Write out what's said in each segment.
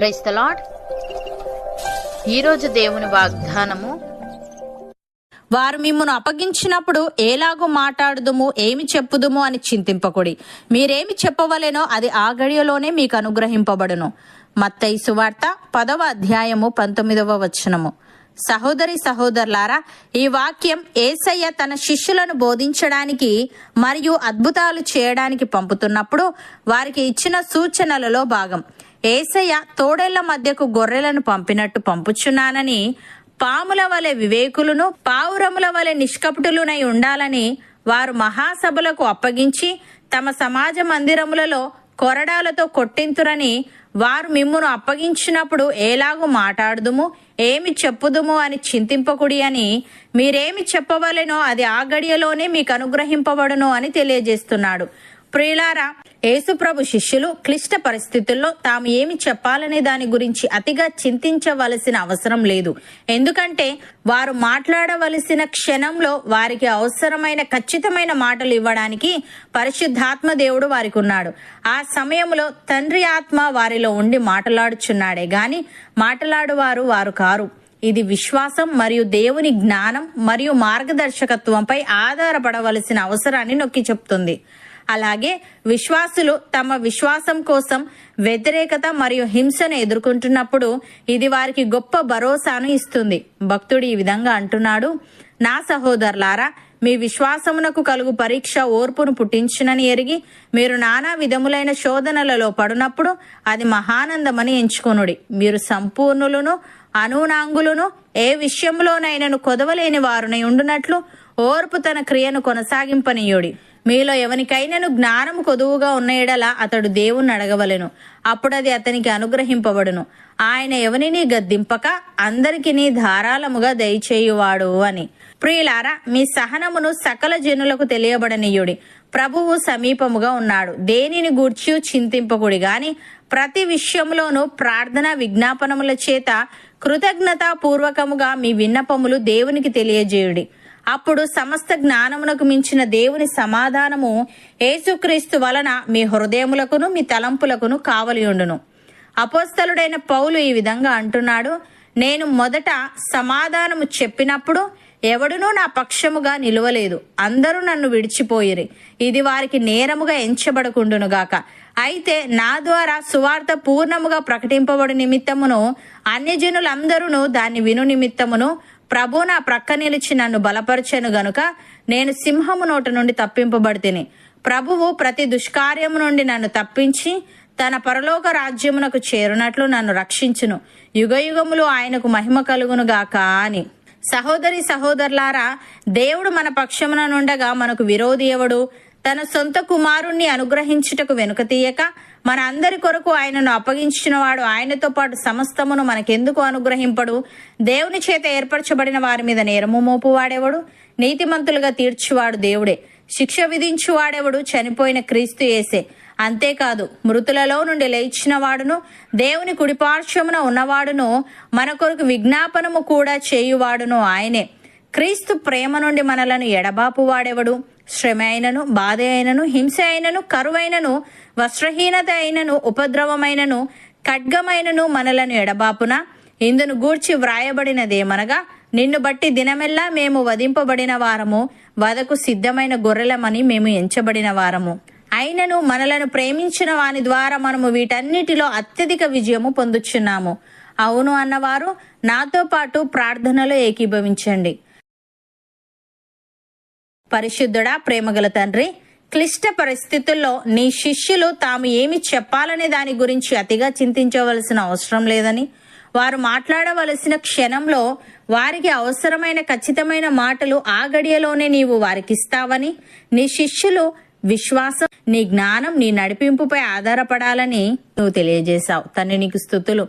Praise the lord. ఈరోజు దేవుని వాగ్దానము, వారు మిమ్మును అప్పగించినప్పుడు ఏలాగూ మాట్లాడుదుము, ఏమి చెప్పుదుము అని చింతింపకుడి. మీరేమి చెప్పవలెనో అది ఆ గడియలోనే మీకు అనుగ్రహింపబడును. మత్తయి సువార్త 10వ అధ్యాయము 19వ వచనము. సహోదరి సహోదరులారా, ఈ వాక్యం యేసయ్య తన శిష్యులను బోధించడానికి మరియు అద్భుతాలు చేయడానికి పంపుతున్నప్పుడు వారికి ఇచ్చిన సూచనలలో భాగం. యేసయ్య తోడేళ్ల మధ్యకు గొర్రెలను పంపినట్టు పంపుచున్నానని, పాముల వలె వివేకులను పావురముల వలె నిష్కపటులునై ఉండాలని వారు మహాసభలకు అప్పగించి తమ సమాజ మందిరములలో కొరడాలతో కొట్టింతురని, వారు మిమ్మును అప్పగించినప్పుడు ఏలాగూ మాట్లాడుదుము, ఏమి చెప్పుదుము అని చింతింపకుడి అని, మీరేమి చెప్పవలెనో అది ఆ గడియలోనే మీకు అనుగ్రహింపబడును అని తెలియజేస్తున్నాడు. ప్రియులారా, యేసుప్రభు శిష్యులు క్లిష్ట పరిస్థితుల్లో తాము ఏమి చెప్పాలనే దాని గురించి అతిగా చింతించవలసిన అవసరం లేదు. ఎందుకంటే వారు మాట్లాడవలసిన క్షణంలో వారికి అవసరమైన ఖచ్చితమైన మాటలు ఇవ్వడానికి పరిశుద్ధాత్మ దేవుడు వారికి ఉన్నాడు. ఆ సమయంలో తండ్రి ఆత్మ వారిలో ఉండి మాట్లాడుచున్నాడే గాని మాట్లాడువారు వారు కారు. ఇది విశ్వాసం మరియు దేవుని జ్ఞానం మరియు మార్గదర్శకత్వంపై ఆధారపడవలసిన అవసరాన్ని నొక్కి చెప్తుంది. అలాగే విశ్వాసులు తమ విశ్వాసం కోసం వ్యతిరేకత మరియు హింసను ఎదుర్కొంటున్నప్పుడు ఇది వారికి గొప్ప భరోసాను ఇస్తుంది. భక్తుడు ఈ విధంగా అంటున్నాడు, నా సహోదరులారా, మీ విశ్వాసమునకు కలుగు పరీక్ష ఓర్పును పుట్టించునని ఎరిగి మీరు నానా విధములైన శోధనలలో పడినప్పుడు అది మహానందమని ఎంచుకొనుడి. మీరు సంపూర్ణులను అనూనాంగులను ఏ విషయంలోనైనను కొదవలేని వారునై ఉండునట్లు ఓర్పు తన క్రియను కొనసాగింపనీయుడి. మీలో ఎవనికైనాను జ్ఞానము కొదువుగా ఉన్న ఎడల అతడు దేవుణ్ణి అడగవలెను, అప్పుడది అతనికి అనుగ్రహింపబడును. ఆయన ఎవనిని గద్దింపక అందరికీ ధారాళముగా దయచేయువాడు అని. ప్రియులారా, మీ సహనమును సకల జనులకు తెలియబడనీయుడి. ప్రభువు సమీపముగా ఉన్నాడు. దేనిని గూర్చి చింతింపకుడి గాని ప్రతి విషయంలోనూ ప్రార్థన విజ్ఞాపనముల చేత కృతజ్ఞతాపూర్వకముగా మీ విన్నపములు దేవునికి తెలియజేయుడి. అప్పుడు సమస్త జ్ఞానమునకు మించిన దేవుని సమాధానము యేసుక్రీస్తు వలన మీ హృదయములకును మీ తలంపులకును కావలియుండును. అపోస్తలుడైన పౌలు ఈ విధంగా అంటున్నాడు, నేను మొదట సమాధానము చెప్పినప్పుడు ఎవడునూ నా పక్షముగా నిలువలేదు. అందరూ నన్ను విడిచిపోయిరి. ఇది వారికి నేరముగా ఎంచబడకుండునుగాక. అయితే నా ద్వారా సువార్త పూర్ణముగా ప్రకటింపబడు నిమిత్తమును అన్యజనులందరూ దాన్ని విను నిమిత్తమును ప్రభు నా ప్రక్క నిలిచి నన్ను బలపరచెను గనుక నేను సింహము నోట నుండి తప్పింపబడితిని. ప్రభువు ప్రతి దుష్కార్యము నుండి నన్ను తప్పించి తన పరలోక రాజ్యమునకు చేరునట్లు నన్ను రక్షించును. యుగయుగములు ఆయనకు మహిమ కలుగును గాక అని. సహోదరి సహోదరులారా, దేవుడు మన పక్షమున నుండగా మనకు విరోధి ఎవడు? తన సొంత కుమారుణ్ణి అనుగ్రహించుటకు వెనుక తీయక మన అందరి కొరకు ఆయనను అప్పగించిన వాడు ఆయనతో పాటు సమస్తమును మనకెందుకు అనుగ్రహింపడు? దేవుని చేత ఏర్పరచబడిన వారి మీద నేరము మోపువాడెవడు? నీతిమంతులుగా తీర్చువాడు దేవుడే. శిక్ష విధించువాడెవడు? చనిపోయిన క్రీస్తు యేసే. అంతేకాదు, మృతులలో నుండి లేచిన వాడును దేవుని కుడిపార్శ్వమున ఉన్నవాడును మన కొరకు విజ్ఞాపనము కూడా చేయువాడును ఆయనే. క్రీస్తు ప్రేమ నుండి మనలను ఎడబాపు వాడెవడు? శ్రమ అయినను, బాధ అయినను, హింస అయినను, కరువైనను, వస్త్రహీనత అయినను, ఉపద్రవమైనను, ఖడ్గమైనను మనలను ఎడబాపున. ఇందును గూర్చి వ్రాయబడినదేమనగా, నిన్ను బట్టి దినమెల్లా మేము వధింపబడిన వారము, వధకు సిద్ధమైన గొర్రెలమని మేము ఎంచబడిన వారము. అయినను మనలను ప్రేమించిన వాని ద్వారా మనము వీటన్నిటిలో అత్యధిక విజయము పొందుచున్నాము. అవును అన్నవారు నాతో పాటు ప్రార్థనలో ఏకీభవించండి. పరిశుద్ధుడా, ప్రేమగల తండ్రి, క్లిష్ట పరిస్థితుల్లో నీ శిష్యులు తాము ఏమి చెప్పాలనే దాని గురించి అతిగా చింతించవలసిన అవసరం లేదని, వారు మాట్లాడవలసిన క్షణంలో వారికి అవసరమైన ఖచ్చితమైన మాటలు ఆ గడియలోనే నీవు వారికిస్తావని, నీ శిష్యులు విశ్వాసం, నీ జ్ఞానం, నీ నడిపింపుపై ఆధారపడాలని నువ్వు తెలియజేశావు. తండ్రి, నీకు స్తుతులు.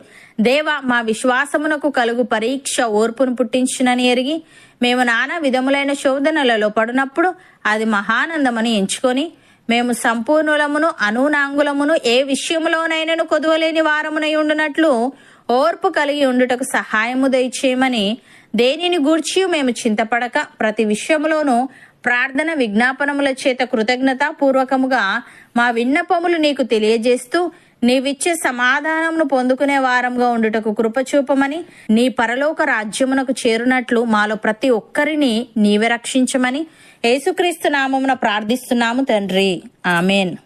దేవా, మా విశ్వాసమునకు కలుగు పరీక్ష ఓర్పును పుట్టించునని ఎరిగి మేము నానా విధములైన శోధనలలో పడినప్పుడు అది మహానందమని ఎంచుకొని మేము సంపూర్ణులమును అనూనాంగులమును ఏ విషయంలోనైనను కొదువలేని వారమునై ఉండునట్లు ఓర్పు కలిగి ఉండుటకు సహాయము దయచేయమని, దేనిని గూర్చి మేము చింతపడక ప్రతి విషయంలోనూ ప్రార్థన విజ్ఞాపనముల చేత కృతజ్ఞతాపూర్వకముగా మా విన్నపములు నీకు తెలియజేస్తూ నీవిచ్చే సమాధానమును పొందుకునే వారంగా ఉండుటకు కృపచూపమని, నీ పరలోక రాజ్యమునకు చేరునట్లు మాలో ప్రతి ఒక్కరిని నీవే రక్షించమని యేసుక్రీస్తు నామమున ప్రార్థిస్తున్నాము తండ్రి. ఆమెన్.